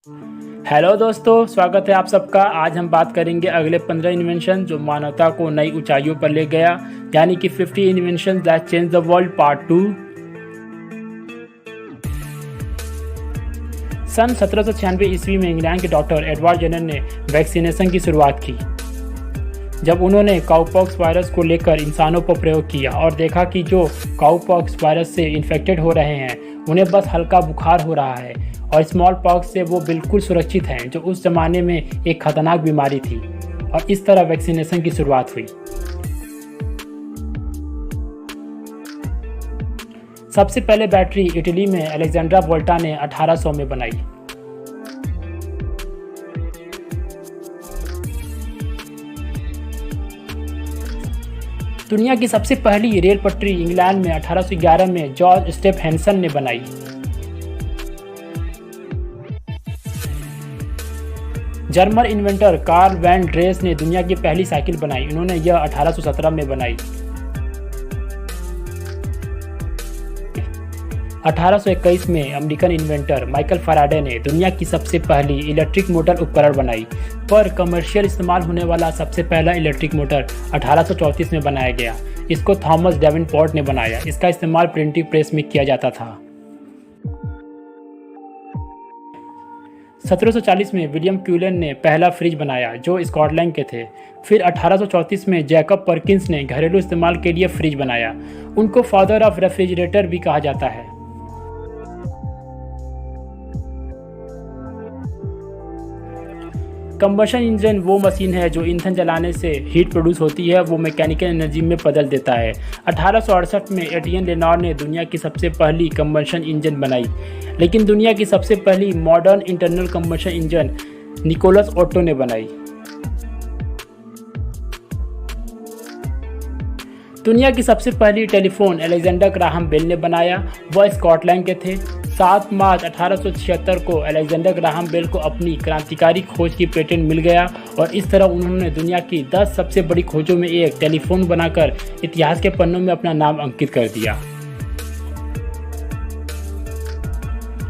Hello दोस्तों, स्वागत है आप सबका। आज हम बात करेंगे अगले 15 इन्वेंशन जो मानवता को नई ऊंचाइयों पर ले गया, यानी कि 50 invention that change the world part 2। सन 1796 ईस्वी में इंग्लैंड के डॉक्टर एडवर्ड जेनर ने वैक्सीनेशन की शुरुआत की, जब उन्होंने काउपॉक्स वायरस को लेकर इंसानों पर प्रयोग किया और देखा कि जो काउपॉक्स वायरस से इन्फेक्टेड हो रहे हैं उन्हें बस हल्का बुखार हो रहा है और स्मॉल पॉक्स से वो बिल्कुल सुरक्षित हैं, जो उस ज़माने में एक खतरनाक बीमारी थी। और इस तरह वैक्सीनेशन की शुरुआत हुई। सबसे पहले बैटरी इटली में अलेक्जेंड्रा वोल्टा ने 1800 में बनाई। दुनिया की सबसे पहली रेल पटरी इंग्लैंड में 1811 में जॉर्ज स्टेफहेंसन ने बनाई। German inventor Karl von Drais ने दुनिया की पहली साइकिल बनाई। उन्होंने यह 1817 में बनाई। 1821 में अमेरिकन इन्वेंटर माइकल फैराडे ने दुनिया की सबसे पहली इलेक्ट्रिक मोटर उपकरण बनाई, पर कमर्शियल इस्तेमाल होने वाला सबसे पहला इलेक्ट्रिक मोटर 1834 में बनाया गया। इसको थॉमस डेवनपोर्ट ने बनाया। इसका इस्तेमाल प्रिंटिंग प्रेस में किया जाता था। 1740 में विलियम क्यूलन ने पहला फ्रिज बनाया जो स्कॉटलैंड के थे। फिर 1834 में जैकब पर्किंस ने घरेलू इस्तेमाल के लिए फ्रिज बनाया। उनको फादर ऑफ रेफ्रिजरेटर भी कहा जाता है। कंबशन इंजन वो मशीन है जो ईंधन जलाने से हीट प्रोड्यूस होती है, वो मैकेनिकल एनर्जी में बदल देता है। 1868 में एटियन लेनॉर ने दुनिया की सबसे पहली कंबशन इंजन बनाई, लेकिन दुनिया की सबसे पहली modern internal combustion engine Nikolaus Otto ने बनाई। दुनिया की सबसे पहली टेलीफोन अलेक्जेंडर ग्राहम बेल ने बनाया। वह स्कॉटलैंड के थे। 7 मार्च 1876 को अलेक्जेंडर ग्राहम बेल को अपनी क्रांतिकारी खोज की पेटेंट मिल गया और इस तरह उन्होंने दुनिया की 10 सबसे बड़ी खोजों में एक टेलीफोन बनाकर इतिहास के पन्नों में अपना नाम अंकित कर दिया।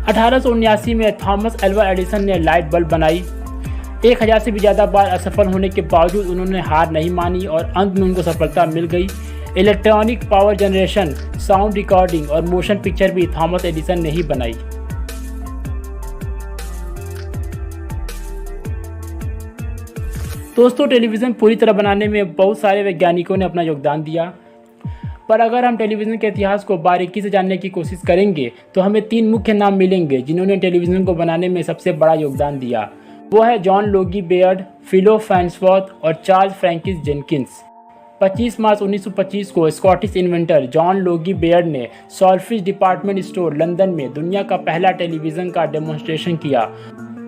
1879 में थॉमस एल्वा एडिसन ने लाइट बल्ब बनाई। 1000 से भी ज़्यादा बार असफल होने के बावजूद उन्होंने हार नहीं मानी और अंत में उनको सफलता मिल गई। Electronic power generation, sound recording और मोशन पिक्चर भी थॉमस एडिसन ने ही बनाई। दोस्तों, टेलीविज़न पूरी तरह बनाने में बहुत सारे वैज्ञानिकों ने अपना योगदान दिया, पर अगर हम टेलीविज़न के इतिहास को बारीकी से जानने की कोशिश करेंगे तो हमें 3 मुख्य नाम मिलेंगे जिन्होंने टेलीविज़न को बनाने में सबसे बड़ा योगदान दिया। वो है जॉन लोगी बेयर्ड, फिलो फैंसवर्थ और चार्ल्स फ्रैंकिस जेनकिंस। 25 मार्च 1925 को Scottish inventor John Logie Baird ने सॉल्फिज डिपार्टमेंट स्टोर लंदन में दुनिया का पहला टेलीविज़न का डेमोन्स्ट्रेशन किया।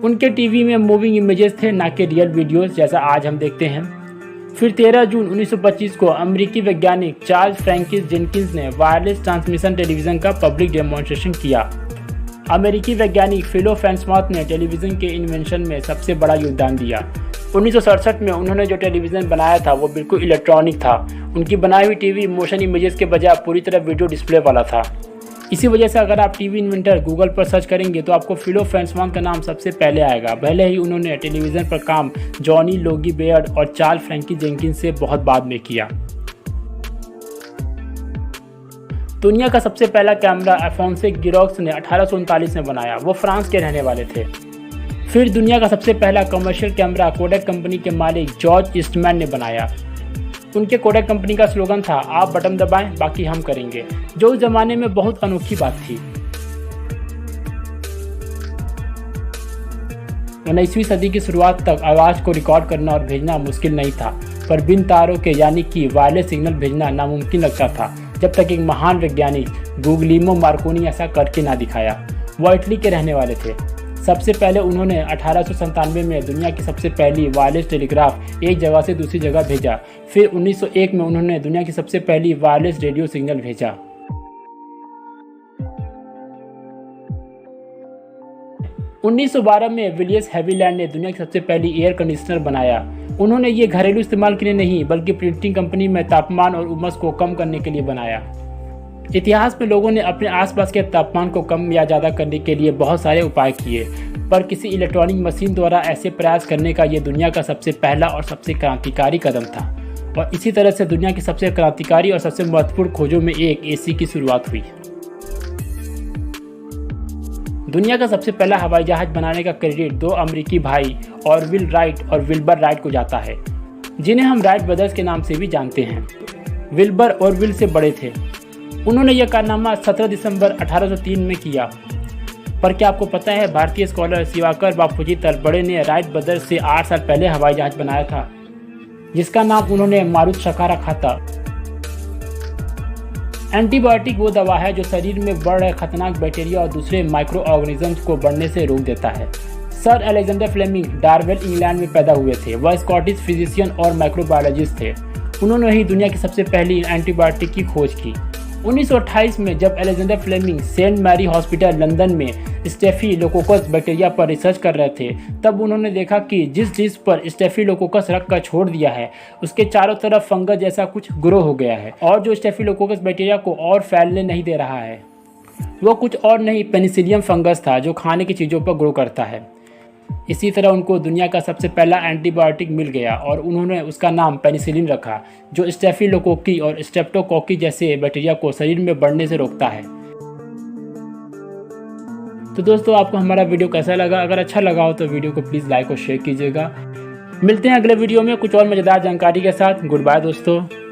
उनके टीवी में मूविंग इमेजेस थे, ना कि रियल वीडियोस जैसा आज हम देखते हैं। फिर 13 जून 1925 को अमेरिकी वैज्ञानिक चार्ल्स फ्रैंकिस जेनकिंस ने वायरलेस ट्रांसमिशन टेलीविज़न का पब्लिक डेमोन्स्ट्रेशन किया। अमेरिकी वैज्ञानिक फिलो फैंसवर्थ ने टेलीविज़न के इन्वेंशन में सबसे बड़ा योगदान दिया। 1967 में उन्होंने जो टेलीविज़न बनाया था वो बिल्कुल इलेक्ट्रॉनिक था। उनकी बनाई हुई टीवी मोशन इमेजेस के बजाय पूरी तरह वीडियो डिस्प्ले वाला था। इसी वजह से अगर आप टीवी इन्वेंटर गूगल पर सर्च करेंगे तो आपको फिलो फैंसवर्थ का नाम सबसे पहले आएगा। भले ही उन्होंने टेलीविज़न पर काम जॉनी लोगी बेयर्ड और चार्ल्स फ्रैंकिस जेनकिंस से बहुत बाद में किया। दुनिया का सबसे पहला कैमरा अल्फोंसे गिरोक्स ने 1839 में बनाया। वो फ्रांस के रहने वाले थे। फिर दुनिया का सबसे पहला कमर्शियल कैमरा कोडक कंपनी के मालिक जॉर्ज ईस्टमैन ने बनाया। उनके कोडक कंपनी का स्लोगन था, आप बटन दबाएं बाकी हम करेंगे, जो उस जमाने में बहुत अनोखी बात थी। 19वीं सदी की शुरुआत तक आवाज़ को रिकॉर्ड करना और भेजना मुश्किल नहीं था, पर बिन तारों के यानी कि वायरलेस सिग्नल भेजना नामुमकिन लगता था, जब तक एक महान वैज्ञानिक गुगलिमो मार्कोनी ऐसा करके ना दिखाया। वह इटली के रहने वाले थे। सबसे पहले उन्होंने 1897 में दुनिया की सबसे पहली वायरलेस टेलीग्राफ एक जगह से दूसरी जगह भेजा। फिर 1901 में उन्होंने दुनिया की सबसे पहली वायरलेस रेडियो सिग्नल भेजा। 1912 में विलियस हेवीलैंड ने दुनिया की सबसे पहली एयर कंडीशनर बनाया। उन्होंने ये घरेलू इस्तेमाल के लिए नहीं बल्कि प्रिंटिंग कंपनी में तापमान और उमस को कम करने के लिए बनाया। इतिहास में लोगों ने अपने आसपास के तापमान को कम या ज़्यादा करने के लिए बहुत सारे उपाय किए, पर किसी इलेक्ट्रॉनिक मशीन द्वारा ऐसे प्रयास करने का ये दुनिया का सबसे पहला और सबसे क्रांतिकारी कदम था। और इसी तरह से दुनिया की सबसे क्रांतिकारी और सबसे महत्वपूर्ण खोजों में एक एसी की शुरुआत हुई। दुनिया का सबसे पहला हवाई जहाज बनाने का क्रेडिट दो अमेरिकी भाई ऑरविल राइट और विल्बर राइट को जाता है, जिन्हें हम राइट ब्रदर्स के नाम से भी जानते हैं। विल्बर ऑरविल से बड़े थे। उन्होंने यह कारनामा 17 दिसंबर 1803 में किया। पर क्या आपको पता है, भारतीय स्कॉलर शिवाकर बापूजी तलबड़े ने राइट ब्रदर्स से 8 साल पहले हवाई जहाज बनाया था, जिसका नाम उन्होंने मारुत शका रखा था। एंटीबायोटिक वो दवा है जो शरीर में बढ़ रहे खतरनाक बैक्टीरिया और दूसरे माइक्रो ऑर्गेनिजम्स को बढ़ने से रोक देता है। सर अलेक्जेंडर फ्लेमिंग डार्वेल इंग्लैंड में पैदा हुए थे। वह स्कॉटिश फिजिशियन और माइक्रोबायोलॉजिस्ट थे। उन्होंने ही दुनिया की सबसे पहली एंटीबायोटिक की खोज की। 1928 में जब Alexander Fleming Saint Mary hospital London में स्टेफिलोकोकस बैक्टीरिया पर रिसर्च कर रहे थे, तब उन्होंने देखा कि जिस डिश पर स्टेफिलोकोकस रख कर छोड़ दिया है उसके चारों तरफ फंगस जैसा कुछ ग्रो हो गया है, और जो स्टेफिलोकोकस बैक्टीरिया को और फैलने नहीं दे रहा है वो कुछ और नहीं पेनिसिलियम फंगस था, जो खाने की चीज़ों पर ग्रो करता है। इसी तरह उनको दुनिया का सबसे पहला एंटीबायोटिक मिल गया और उन्होंने उसका नाम पेनिसिलिन रखा, जो स्टेफिलोकोकी और स्ट्रेप्टोकोकी जैसे बैक्टीरिया को शरीर में बढ़ने से रोकता है। तो दोस्तों, आपको हमारा वीडियो कैसा लगा? अगर अच्छा लगा हो तो वीडियो को प्लीज़ लाइक और शेयर कीजिएगा। मिलते हैं अगले वीडियो में कुछ और मज़ेदार जानकारी के साथ। गुड बाय दोस्तों।